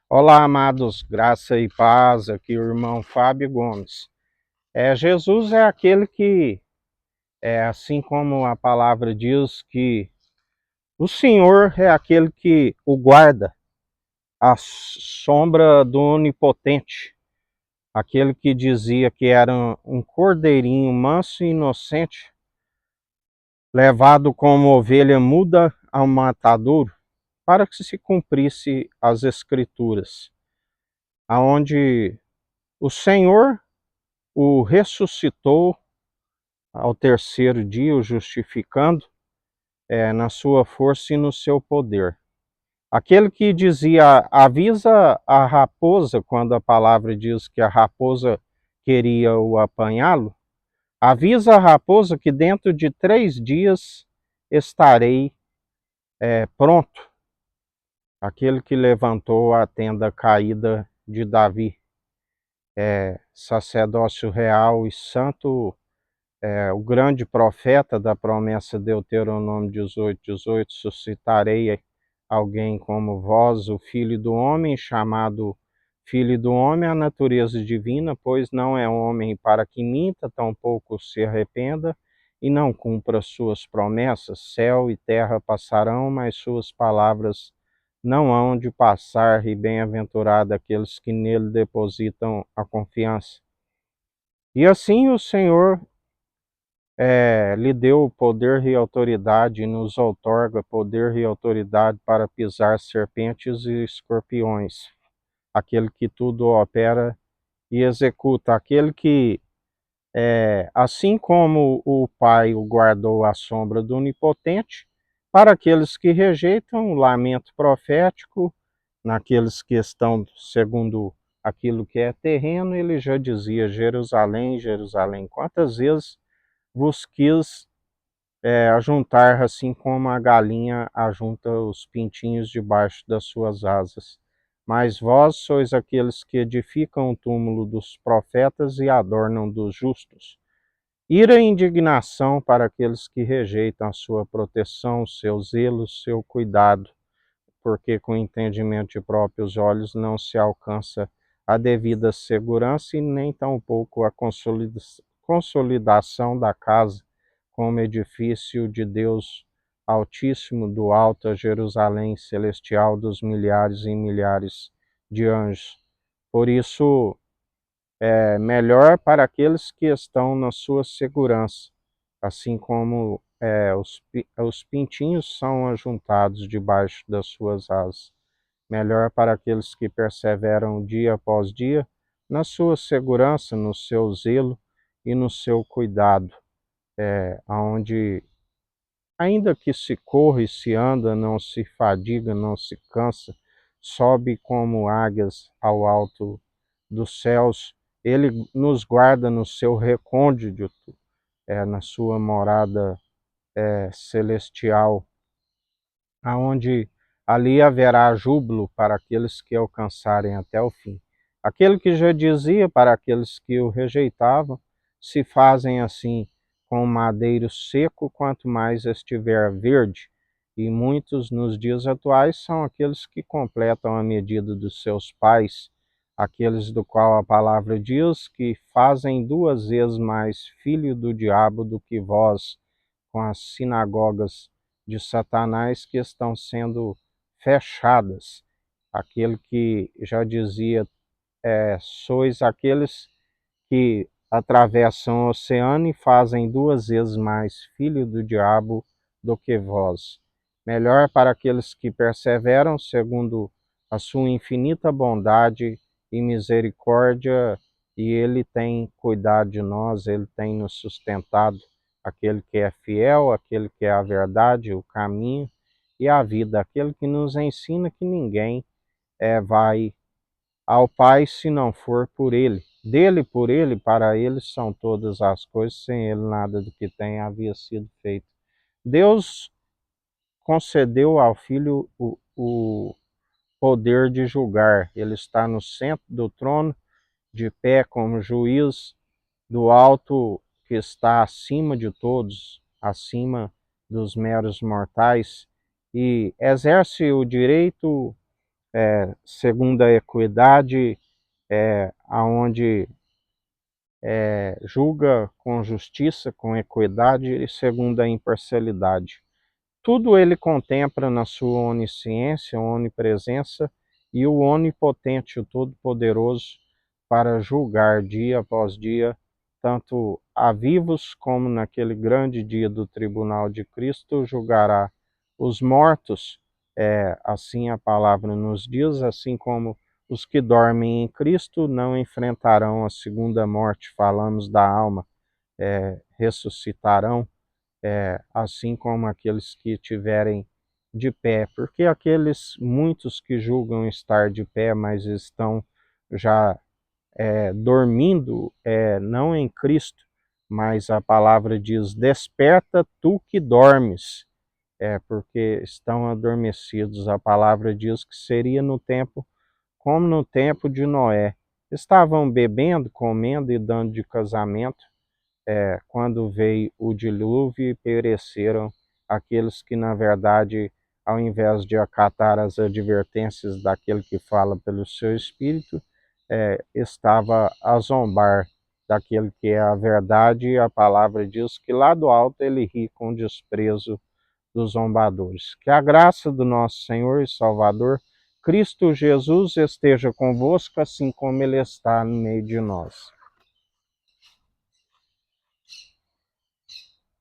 Olá, amados, graça e paz, aqui o irmão Fábio Gomes. Jesus é aquele que, assim como a palavra diz, que o Senhor é aquele que o guarda à sombra do Onipotente, aquele que dizia que era um cordeirinho manso e inocente, levado como ovelha muda ao matadouro, para que se cumprisse as Escrituras, aonde o Senhor o ressuscitou ao terceiro dia, o justificando na sua força e no seu poder. Aquele que dizia, avisa a raposa, quando a palavra diz que a raposa queria o apanhá-lo, avisa a raposa que dentro de 3 dias estarei pronto. Aquele que levantou a tenda caída de Davi, sacerdócio real e santo, o grande profeta da promessa Deuteronômio 18:18, suscitarei alguém como vós, o Filho do Homem, chamado Filho do Homem, a natureza divina, pois não é homem para que minta, tampouco se arrependa, e não cumpra suas promessas. Céu e terra passarão, mas suas palavras não hão de passar, e bem-aventurado aqueles que nele depositam a confiança. E assim o Senhor lhe deu poder e autoridade, e nos outorga poder e autoridade para pisar serpentes e escorpiões. Aquele que tudo opera e executa, aquele que, assim como o Pai o guardou à sombra do Onipotente, para aqueles que rejeitam o lamento profético, naqueles que estão segundo aquilo que é terreno, ele já dizia: Jerusalém, Jerusalém, quantas vezes vos quis ajuntar, assim como a galinha ajunta os pintinhos debaixo das suas asas. Mas vós sois aqueles que edificam o túmulo dos profetas e adornam dos justos. Ira e indignação para aqueles que rejeitam a sua proteção, seu zelo, seu cuidado, porque com entendimento de próprios olhos não se alcança a devida segurança e nem tampouco a consolidação da casa como edifício de Deus Altíssimo, do alto a Jerusalém celestial dos milhares e milhares de anjos. Por isso, é melhor para aqueles que estão na sua segurança, assim como os pintinhos são ajuntados debaixo das suas asas. Melhor para aqueles que perseveram dia após dia na sua segurança, no seu zelo e no seu cuidado, aonde ainda que se corra e se anda, não se fadiga, não se cansa, sobe como águias ao alto dos céus, ele nos guarda no seu recôndito, na sua morada celestial, aonde ali haverá júbilo para aqueles que alcançarem até o fim. Aquele que já dizia para aqueles que o rejeitavam, se fazem assim com o madeiro seco, quanto mais estiver verde. E muitos nos dias atuais são aqueles que completam a medida dos seus pais, aqueles do qual a palavra diz que fazem 2 vezes mais filho do diabo do que vós, com as sinagogas de Satanás que estão sendo fechadas. Aquele que já dizia, sois aqueles que atravessam o oceano e fazem 2 vezes mais filho do diabo do que vós. Melhor para aqueles que perseveram segundo a sua infinita bondade e misericórdia, e ele tem cuidado de nós, ele tem nos sustentado, aquele que é fiel, aquele que é a verdade, o caminho e a vida, aquele que nos ensina que ninguém vai ao Pai se não for por ele. Dele, por ele, para ele são todas as coisas, sem ele nada do que tem havia sido feito. Deus concedeu ao Filho o poder de julgar. Ele está no centro do trono, de pé como juiz do alto, que está acima de todos, acima dos meros mortais, e exerce o direito segundo a equidade, aonde julga com justiça, com equidade e segundo a imparcialidade. Tudo ele contempla na sua onisciência, onipresença e o onipotente, o todo-poderoso, para julgar dia após dia, tanto a vivos como naquele grande dia do tribunal de Cristo, julgará os mortos, assim a palavra nos diz, assim como os que dormem em Cristo não enfrentarão a segunda morte, falamos da alma, ressuscitarão, assim como aqueles que tiverem de pé, porque aqueles muitos que julgam estar de pé, mas estão já dormindo, não em Cristo, mas a palavra diz: desperta tu que dormes, porque estão adormecidos. A palavra diz que seria no tempo como no tempo de Noé. Estavam bebendo, comendo e dando de casamento, quando veio o dilúvio e pereceram aqueles que, na verdade, ao invés de acatar as advertências daquele que fala pelo seu Espírito, estava a zombar daquele que é a verdade, e a palavra diz que lá do alto ele ri com desprezo dos zombadores. Que a graça do nosso Senhor e Salvador, Cristo Jesus, esteja convosco, assim como Ele está no meio de nós.